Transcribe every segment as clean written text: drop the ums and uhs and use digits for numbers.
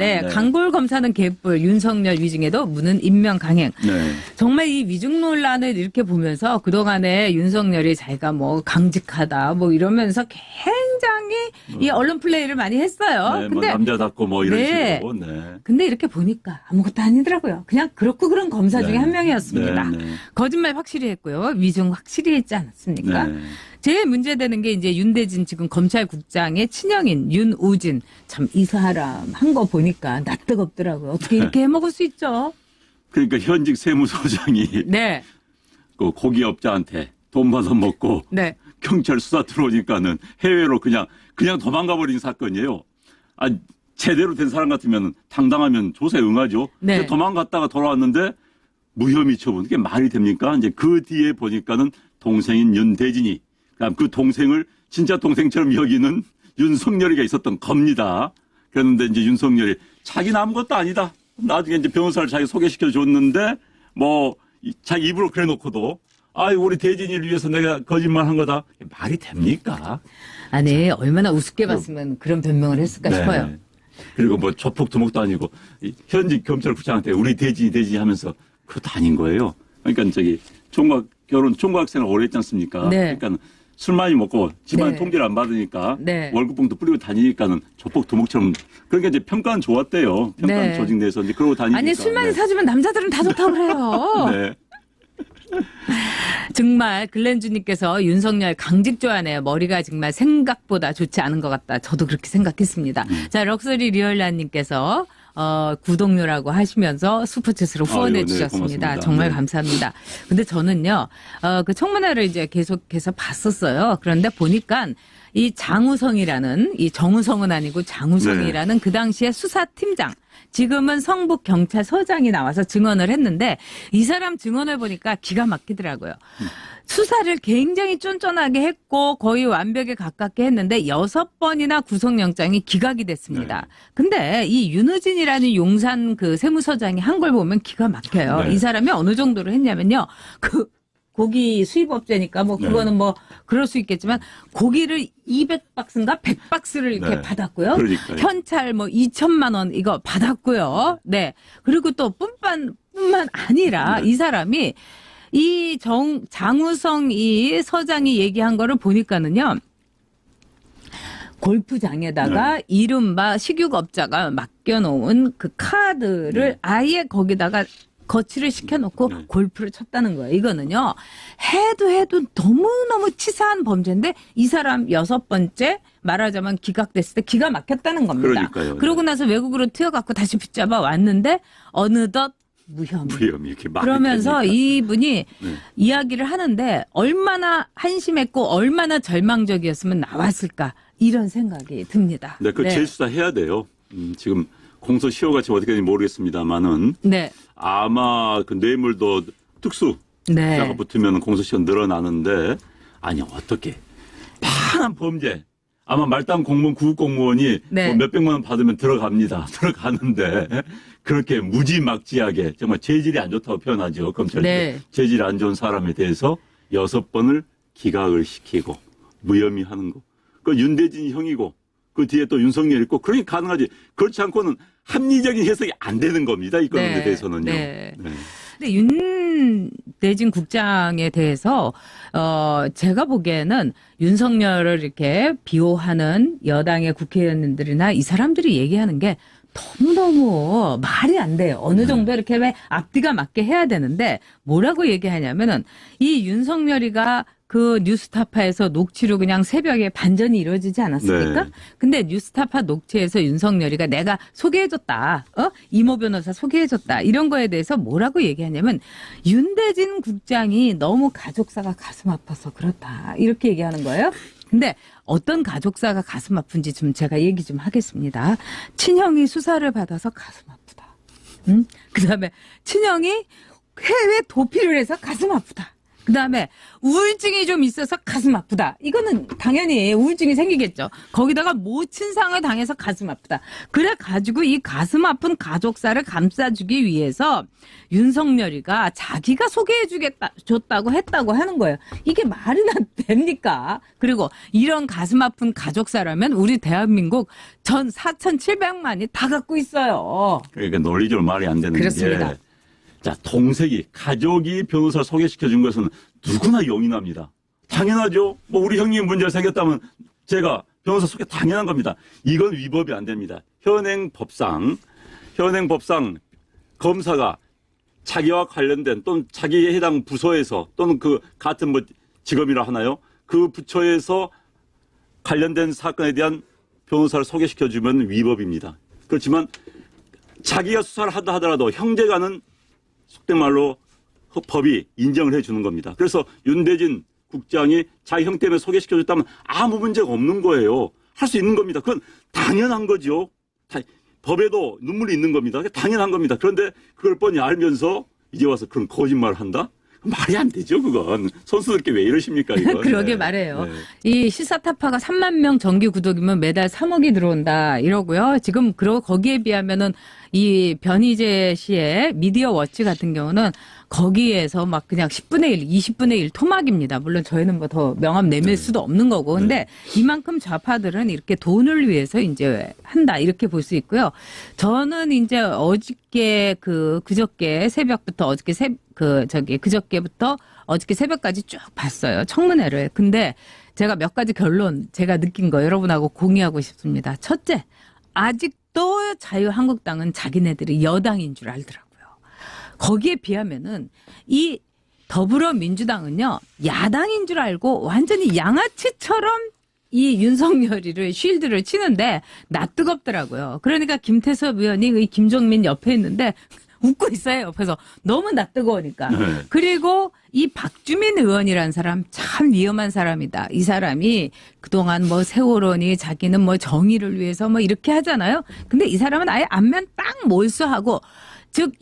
네, 네. 강골 검사는 개뿔, 윤석열 위증에도 무는 인명 강행. 네. 정말 이 위증 논란을 이렇게 보면서 그동안에 윤석열이 자기가 뭐 강직하다 뭐 이러면서 굉장히 이 언론 플레이를 많이 했어요. 네, 뭐 남자답고 뭐 이런 네. 식으로. 네. 근데 이렇게 보니까 아무것도 아니더라고요. 그냥 그렇고 그런 검사 중에 네. 한 명이었습니다. 네, 네. 거짓말 확실히 했고요. 위증 확실히 했지 않았습니까? 네. 제일 문제되는 게 이제 윤대진 지금 검찰국장의 친형인 윤우진. 참 이 사람 한 거 보니까 낯뜨겁더라고요. 어떻게 이렇게 해먹을 수 있죠? 그러니까 현직 세무서장이 네. 그 고기업자한테 돈 받아 먹고 네. 경찰 수사 들어오니까는 해외로 그냥 도망가 버린 사건이에요. 아, 제대로 된 사람 같으면 당당하면 조사에 응하죠. 네. 근데 도망갔다가 돌아왔는데 무혐의 처분. 그게 말이 됩니까? 이제 그 뒤에 보니까는 동생인 윤대진이, 그다음 그 동생을 진짜 동생처럼 여기는 윤석열이가 있었던 겁니다. 그런데 이제 윤석열이 자기는 아무것도 아니다. 나중에 이제 변호사를 자기 소개시켜 줬는데 뭐 자기 입으로 그래 놓고도 우리 대진이를 위해서 내가 거짓말 한 거다. 말이 됩니까? 아니, 얼마나 우습게 봤으면 그런 변명을 했을까 네. 싶어요. 그리고 뭐 조폭두목도 아니고 현직 검찰국장한테 우리 대진이 하면서 그것도 아닌 거예요. 그러니까 저기 총각생활 오래 했지 않습니까? 네. 그러니까 술 많이 먹고 집안 네. 통제를 안 받으니까 네. 월급봉도 뿌리고 다니니까는 조폭두목처럼 그러니까 이제 평가는 좋았대요. 평가는 네. 조직 내에서 이제 그러고 다니니까. 아니, 술 많이 사주면 남자들은 다 좋다고 그래요. 네. 정말 글렌주님께서 윤석열 강직 좋아하네요. 머리가 정말 생각보다 좋지 않은 것 같다. 저도 그렇게 생각했습니다. 자, 럭셔리 리얼라님께서 구독료라고 하시면서 슈퍼챗으로 후원해 네, 주셨습니다. 고맙습니다. 정말 네. 감사합니다. 근데 저는요, 그 청문회를 이제 계속해서 봤었어요. 그런데 보니까 이 장우성이라는, 이 정우성은 아니고 장우성이라는 그 당시에 수사팀장, 지금은 성북경찰서장이 나와서 증언을 했는데 이 사람 증언을 보니까 기가 막히더라고요. 수사를 굉장히 쫀쫀하게 했고 거의 완벽에 가깝게 했는데 6번이나 구속영장이 기각이 됐습니다. 네. 근데 이 윤우진이라는 용산 그 세무서장이 한 걸 보면 기가 막혀요. 네. 이 사람이 어느 정도로 했냐면요. 고기 수입업체니까 뭐 그거는 뭐 그럴 수 있겠지만 고기를 200박스인가 100박스를 이렇게 네. 받았고요. 그러니까요. 현찰 뭐 2천만 원 이거 받았고요. 네. 그리고 또 뿐만 아니라 네. 이 사람이 이 장우성 이 서장이 얘기한 거를 보니까는요. 골프장에다가 네. 이른바 식육업자가 맡겨놓은 그 카드를 네. 아예 거기다가 거치를 시켜놓고 네. 골프를 쳤다는 거예요. 이거는요. 해도 너무너무 치사한 범죄인데 이 사람 6번째 말하자면 기각됐을 때 기가 막혔다는 겁니다. 그러니까요. 그러고 나서 외국으로 튀어갖고 다시 붙잡아 왔는데 어느덧 무혐의. 이렇게 말이 그러면서 됩니까? 이분이 네. 이야기를 하는데 얼마나 한심했고 얼마나 절망적이었으면 나왔을까 이런 생각이 듭니다. 네, 그 재수사 해야 돼요. 지금 공소시효가 지금 어떻게 되는지 모르겠습니다만은 네. 아마 그 뇌물도 특수 네. 자가 붙으면 공소시효 늘어나는데 아니 어떻게 파란 범죄 아마 말단 공무원 구급 공무원이 네. 뭐 몇백만 원 받으면 들어갑니다. 들어가는데 그렇게 무지막지하게 정말 재질이 안 좋다고 표현하죠. 검찰이 네. 재질이 안 좋은 사람에 대해서 6번을 기각을 시키고 무혐의 하는 거. 그 윤대진이 형이고 그 뒤에 또 윤석열 있고 그러니 가능하지. 그렇지 않고는 합리적인 해석이 안 되는 겁니다. 이 건에 네. 대해서는요. 네. 네. 근데 윤대진 국장에 대해서 제가 보기에는 윤석열을 이렇게 비호하는 여당의 국회의원들이나 이 사람들이 얘기하는 게 너무너무 말이 안 돼요. 어느 정도 이렇게 왜 앞뒤가 맞게 해야 되는데 뭐라고 얘기하냐면은 이 윤석열이가 그 뉴스타파에서 녹취로 그냥 새벽에 반전이 이루어지지 않았습니까? 네. 근데 뉴스타파 녹취에서 윤석열이가 내가 소개해줬다. 이모 변호사 소개해줬다. 이런 거에 대해서 뭐라고 얘기하냐면 윤대진 국장이 너무 가족사가 가슴 아파서 그렇다. 이렇게 얘기하는 거예요. 근데 어떤 가족사가 가슴 아픈지 좀 제가 얘기 좀 하겠습니다. 친형이 수사를 받아서 가슴 아프다. 그다음에 친형이 해외 도피를 해서 가슴 아프다. 그다음에 우울증이 좀 있어서 가슴 아프다. 이거는 당연히 우울증이 생기겠죠. 거기다가 모친상을 당해서 가슴 아프다. 그래 가지고 이 가슴 아픈 가족사를 감싸주기 위해서 윤석열이가 자기가 줬다고 했다고 하는 거예요. 이게 말이나 됩니까? 그리고 이런 가슴 아픈 가족사라면 우리 대한민국 전 4,700만이 다 갖고 있어요. 그러니까 논리적으로 말이 안 되는 그렇습니다. 게. 자, 동생이, 가족이 변호사를 소개시켜 준 것은 누구나 용인합니다. 당연하죠. 뭐 우리 형님 문제가 생겼다면 제가 변호사 소개 당연한 겁니다. 이건 위법이 안 됩니다. 현행 법상 검사가 자기와 관련된 또는 자기에 해당 부서에서 또는 그 같은 뭐 직업이라 하나요? 그 부처에서 관련된 사건에 대한 변호사를 소개시켜 주면 위법입니다. 그렇지만 자기가 수사를 하다 하더라도 형제간은 속된 말로 법이 인정을 해주는 겁니다. 그래서 윤대진 국장이 자기 형 때문에 소개시켜줬다면 아무 문제가 없는 거예요. 할 수 있는 겁니다. 그건 당연한 거죠. 법에도 눈물이 있는 겁니다. 당연한 겁니다. 그런데 그걸 뻔히 알면서 이제 와서 그런 거짓말을 한다? 말이 안 되죠, 그건. 선수들께 왜 이러십니까, 이건. 그러게 네. 말해요. 네. 이 시사타파가 3만 명 정기 구독이면 매달 3억이 들어온다 이러고요. 지금 거기에 비하면은 이 변희재 씨의 미디어 워치 같은 경우는 거기에서 막 그냥 10분의 1, 20분의 1 토막입니다. 물론 저희는 뭐 더 명함 내밀 수도 없는 거고. 근데 이만큼 좌파들은 이렇게 돈을 위해서 이제 한다. 이렇게 볼 수 있고요. 저는 이제 그저께 새벽부터 그저께부터 어저께 새벽까지 쭉 봤어요. 청문회를. 근데 제가 몇 가지 결론 제가 느낀 거 여러분하고 공유하고 싶습니다. 첫째, 아직도 자유한국당은 자기네들이 여당인 줄 알더라고요. 거기에 비하면은 이 더불어민주당은요, 야당인 줄 알고 완전히 양아치처럼 이 윤석열이를 쉴드를 치는데 낯뜨겁더라고요. 그러니까 김태섭 의원이 이 김종민 옆에 있는데 웃고 있어요. 옆에서 너무 낯뜨거우니까. 네. 그리고 이 박주민 의원이라는 사람 참 위험한 사람이다. 이 사람이 그동안 뭐 세월호니 자기는 뭐 정의를 위해서 뭐 이렇게 하잖아요. 근데 이 사람은 아예 안면 딱 몰수하고 즉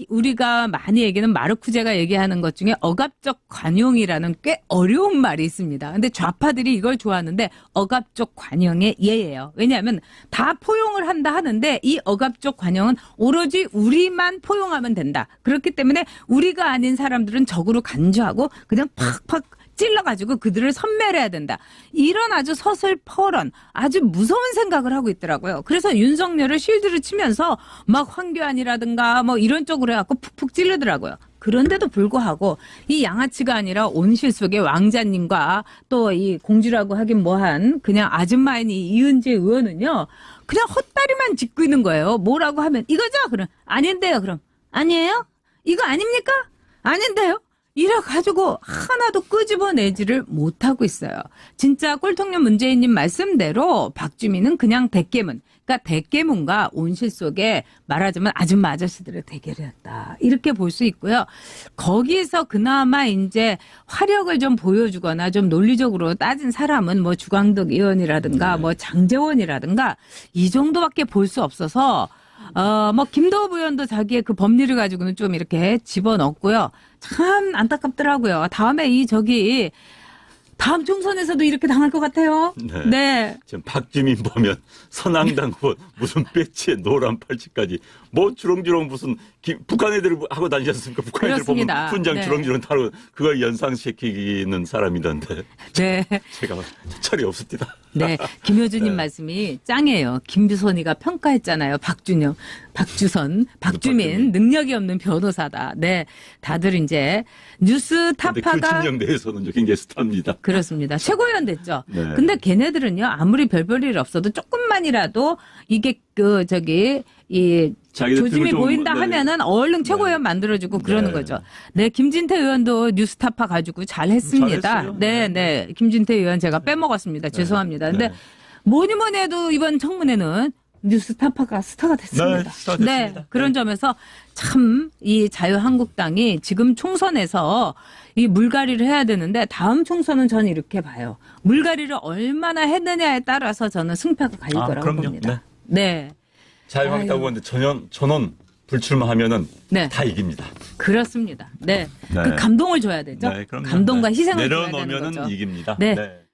우리가 많이 얘기하는 마르쿠제가 얘기하는 것 중에 억압적 관용이라는 꽤 어려운 말이 있습니다. 근데 좌파들이 이걸 좋아하는데 억압적 관용의 예예요. 왜냐하면 다 포용을 한다 하는데 이 억압적 관용은 오로지 우리만 포용하면 된다. 그렇기 때문에 우리가 아닌 사람들은 적으로 간주하고 그냥 팍팍 찔러가지고 그들을 섬멸해야 된다. 이런 아주 서슬퍼런 아주 무서운 생각을 하고 있더라고요. 그래서 윤석열을 쉴드를 치면서 막 황교안이라든가 뭐 이런 쪽으로 해갖고 푹푹 찌르더라고요. 그런데도 불구하고 이 양아치가 아니라 온실 속의 왕자님과 또 이 공주라고 하긴 뭐한 그냥 아줌마인 이 이은재 의원은요. 그냥 헛다리만 짚고 있는 거예요. 뭐라고 하면 이거죠? 그럼 아닌데요. 그럼 아니에요? 이거 아닙니까? 아닌데요? 이래가지고 하나도 끄집어내지를 못하고 있어요. 진짜 꼴통년 문재인님 말씀대로 박주민은 그냥 대깨문. 그러니까 대깨문과 온실 속에 말하자면 아줌마 아저씨들의 대결이었다. 이렇게 볼 수 있고요. 거기서 그나마 이제 화력을 좀 보여주거나 좀 논리적으로 따진 사람은 뭐 주광덕 의원이라든가 뭐 장재원이라든가 이 정도밖에 볼 수 없어서 뭐 김도읍 의원도 자기의 그 법리를 가지고는 좀 이렇게 집어넣고요. 참 안타깝더라고요. 다음에 다음 총선에서도 이렇게 당할 것 같아요. 네. 네. 지금 박주민 보면 선앙당 후보 무슨 배치에 노란 팔찌까지 뭐 주렁주렁 무슨 북한 애들 하고 다니지 않습니까? 북한 애들 보면 그렇습니다. 훈장 네. 주렁주렁 타고 그걸 연상시키는 사람이던데 네. 제가 철이 없습니다. 네. 김효준님 네. 말씀이 짱이에요. 김주선이가 평가했잖아요. 박주민, 박주민. 능력이 없는 변호사다. 네. 다들 이제 뉴스 근데 그 타파가. 진영 내에서는 굉장히 스타입니다. 그렇습니다. 최고위원 됐죠. 네. 근데 걔네들은요, 아무리 별별 일 없어도 조금만이라도 이게 자기들 조짐이 등을 좀, 보인다 네. 하면은 얼른 최고위원 만들어주고 그러는 네. 거죠. 네, 김진태 의원도 뉴스타파 가지고 잘 했습니다. 잘했어요. 네, 네. 김진태 의원 제가 빼먹었습니다. 죄송합니다. 근데 뭐니 해도 이번 청문회는 뉴스타파가 스타가 됐습니다. 네, 스타가 됐습니다. 네, 그런 점에서 참 이 자유한국당이 지금 총선에서 이 물갈이를 해야 되는데 다음 총선은 저는 이렇게 봐요. 물갈이를 얼마나 했느냐에 따라서 저는 승패가 갈릴 거라고 그럼요. 봅니다. 네. 네. 자유한국당 의원들 전원 불출마하면은 네. 다 이깁니다. 그렇습니다. 네. 네. 그 감동을 줘야 되죠. 네, 그럼요. 감동과 네. 희생을 줘야 되는 내려놓으면은 거죠. 이깁니다. 네. 네.